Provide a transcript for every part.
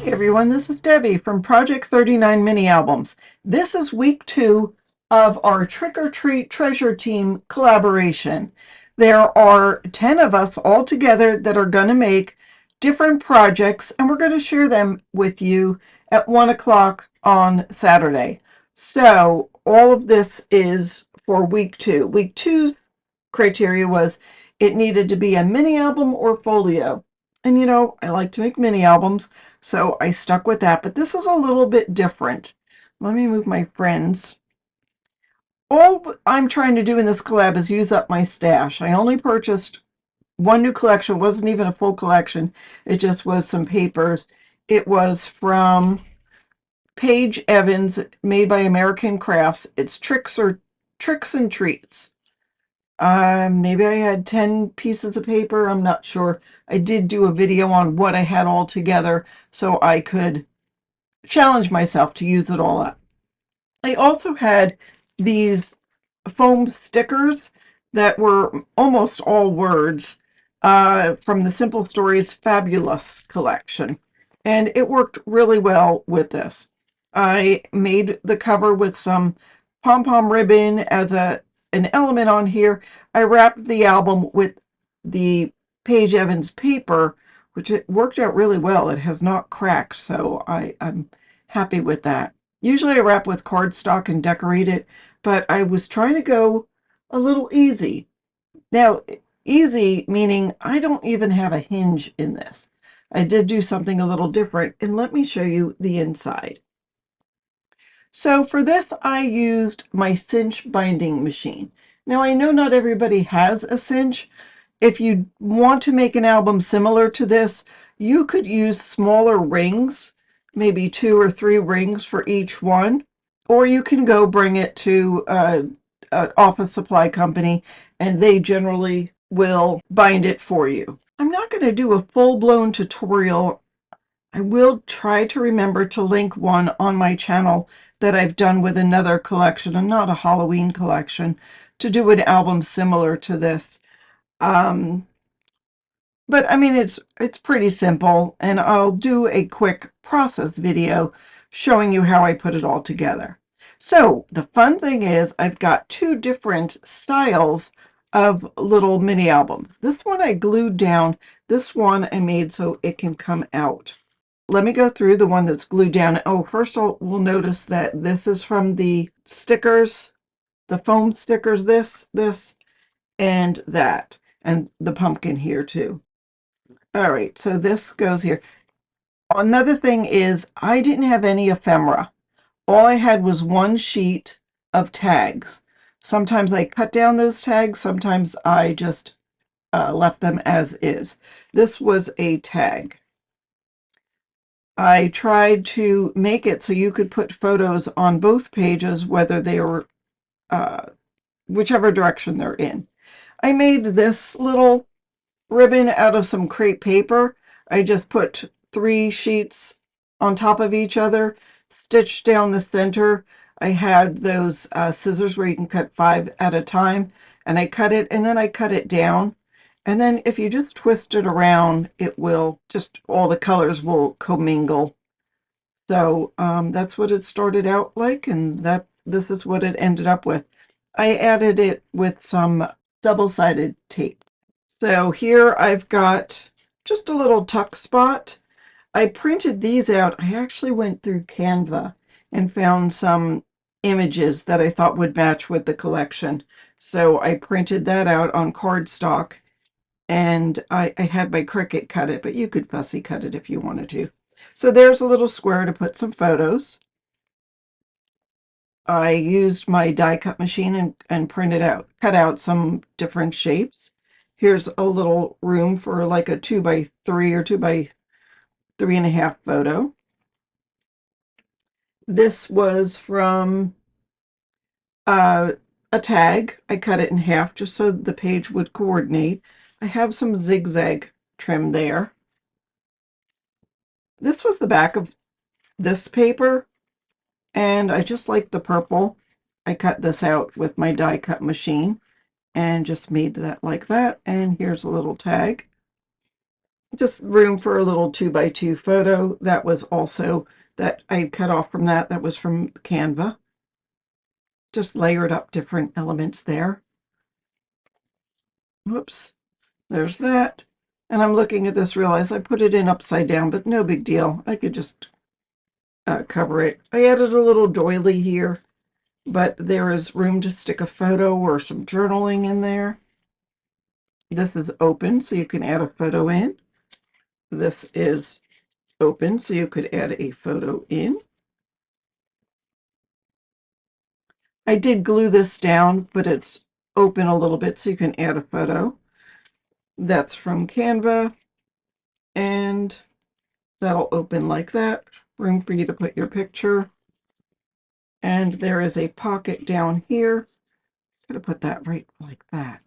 Hey everyone, this is Debbie from Project 39 Mini Albums. This is week 2 of our Trick or Treat Treasure Team collaboration. There are 10 of us all together that are going to make different projects, and we're going to share them with you at 1 o'clock on Saturday. So all of this is for week 2. Week two's criteria was it needed to be a mini album or folio. And you know, I like to make mini albums. So I stuck with that, but this is a little bit different. Let me move my friends. All I'm trying to do in this collab is use up my stash. I only purchased one new collection. It wasn't even a full collection. It just was some papers. It was from Paige Evans, made by American Crafts. It's Tricks and Treats. Maybe I had 10 pieces of paper. I'm not sure. I did do a video on what I had all together so I could challenge myself to use it all up. I also had these foam stickers that were almost all words from the Simple Stories Fabulous collection, and it worked really well with this. I made the cover with some pom-pom ribbon as an element on here. I wrapped the album with the Paige Evans paper, which it worked out really well. It has not cracked, so I'm happy with that. Usually I wrap with cardstock and decorate it, but I was trying to go a little easy. Now, easy meaning I don't even have a hinge in this. I did do something a little different, and let me show you the inside. So for this, I used my cinch binding machine. Now, I know not everybody has a cinch. If you want to make an album similar to this, you could use smaller rings, maybe 2 or 3 rings for each one, or you can go bring it to an office supply company, and they generally will bind it for you. I'm not going to do a full-blown tutorial. I will try to remember to link one on my channel that I've done with another collection, and not a Halloween collection, to do an album similar to this. Um, but I mean, it's pretty simple, and I'll do a quick process video showing you how I put it all together. So the fun thing is I've got 2 different styles of little mini albums. This one I glued down. This one I made so it can come out. Let me go through the one that's glued down. Oh, first we'll notice that this is from the stickers, the foam stickers, this, and that, and the pumpkin here too. All right, so this goes here. Another thing is I didn't have any ephemera. All I had was one sheet of tags. Sometimes I cut down those tags, sometimes I just left them as is. This was a tag. I tried to make it so you could put photos on both pages, whether they were whichever direction they're in. I made this little ribbon out of some crepe paper. I just put 3 sheets on top of each other, stitched down the center. I had those scissors where you can cut 5 at a time, and I cut it, and then I cut it down. And then if you just twist it around, it will just, all the colors will commingle. So that's what it started out like, and this is what it ended up with. I added it with some double-sided tape. So here I've got just a little tuck spot. I printed these out. I actually went through Canva and found some images that I thought would match with the collection. So I printed that out on cardstock, and I had my Cricut cut it, but you could fussy cut it if you wanted to. So there's a little square to put some photos. I used my die cut machine and cut out some different shapes. Here's a little room for like a 2x3 or 2x3.5 photo. This was from a tag. I cut it in half just so the page would coordinate. I have some zigzag trim there. This was the back of this paper, and I just like the purple. I cut this out with my die cut machine and just made that like that. And here's a little tag. just room for a little 2x2 photo. That was also that I cut off from that. That was from Canva. Just layered up different elements there. Whoops, there's that. And I'm looking at this, realize I put it in upside down, but no big deal. I could just cover it. I added a little doily here, but there is room to stick a photo or some journaling in there. This is open, so you can add a photo in. This is open, so you could add a photo in. I did glue this down, but it's open a little bit, so you can add a photo. That's from Canva, and that'll open like that. Room for you to put your picture. And there is a pocket down here. I'm going to put that right like that.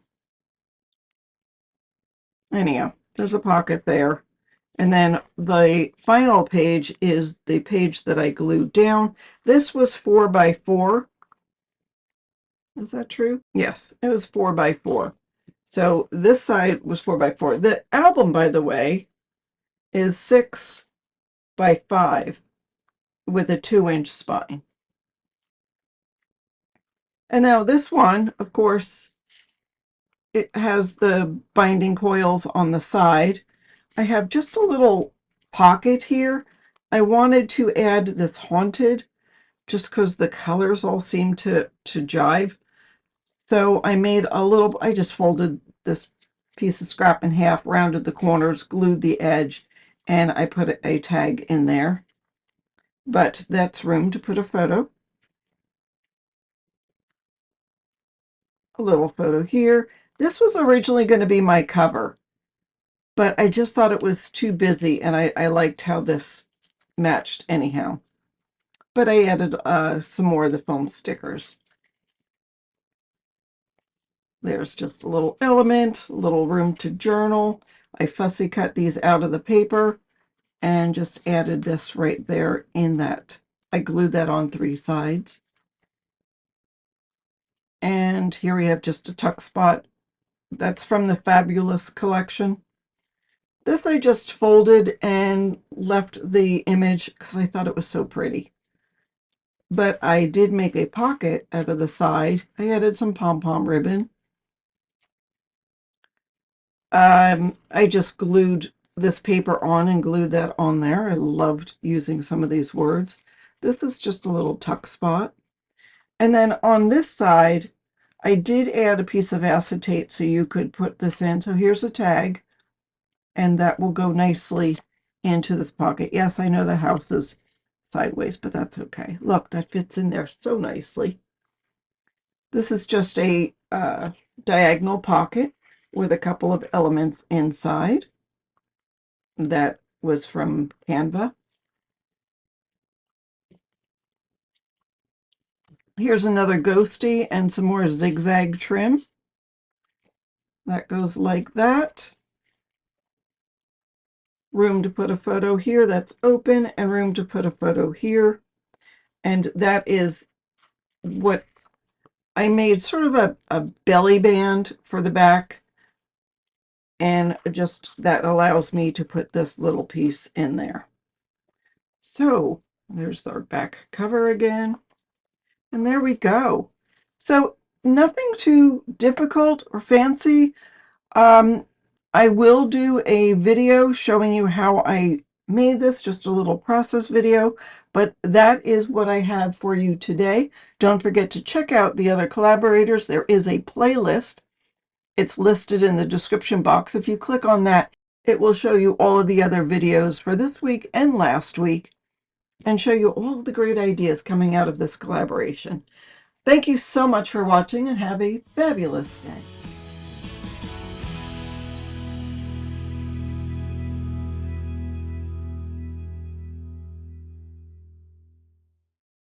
Anyhow, there's a pocket there. And then the final page is the page that I glued down. This was 4x4. Is that true? Yes, it was 4x4. So this side was 4x4. The album, by the way, is 6x5 with a 2-inch spine. And now this one, of course, it has the binding coils on the side. I have just a little pocket here. I wanted to add this haunted just because the colors all seem to jive. So I made a little, I just folded this piece of scrap in half, rounded the corners, glued the edge, and I put a tag in there. But that's room to put a photo. A little photo here. This was originally going to be my cover, but I just thought it was too busy, and I liked how this matched anyhow. But I added some more of the foam stickers. There's just a little element, a little room to journal. I fussy cut these out of the paper and just added this right there in that. I glued that on 3 sides. And here we have just a tuck spot. That's from the Fabulous collection. This I just folded and left the image because I thought it was so pretty. But I did make a pocket out of the side. I added some pom-pom ribbon. I just glued this paper on and glued that on there. I loved using some of these words. This is just a little tuck spot. And then on this side, I did add a piece of acetate so you could put this in. So here's a tag, and that will go nicely into this pocket. Yes, I know the house is sideways, but that's okay. Look, that fits in there so nicely. This is just a diagonal pocket with a couple of elements inside. That was from Canva. Here's another ghosty and some more zigzag trim. That goes like that. Room to put a photo here that's open, and room to put a photo here. And that is what I made, sort of a belly band for the back. And just that allows me to put this little piece in there. So there's our back cover again. And there we go. So nothing too difficult or fancy. I will do a video showing you how I made this, just a little process video, but that is what I have for you today. Don't forget to check out the other collaborators. There is a playlist. It's listed in the description box. If you click on that, it will show you all of the other videos for this week and last week and show you all the great ideas coming out of this collaboration. Thank you so much for watching, and have a fabulous day.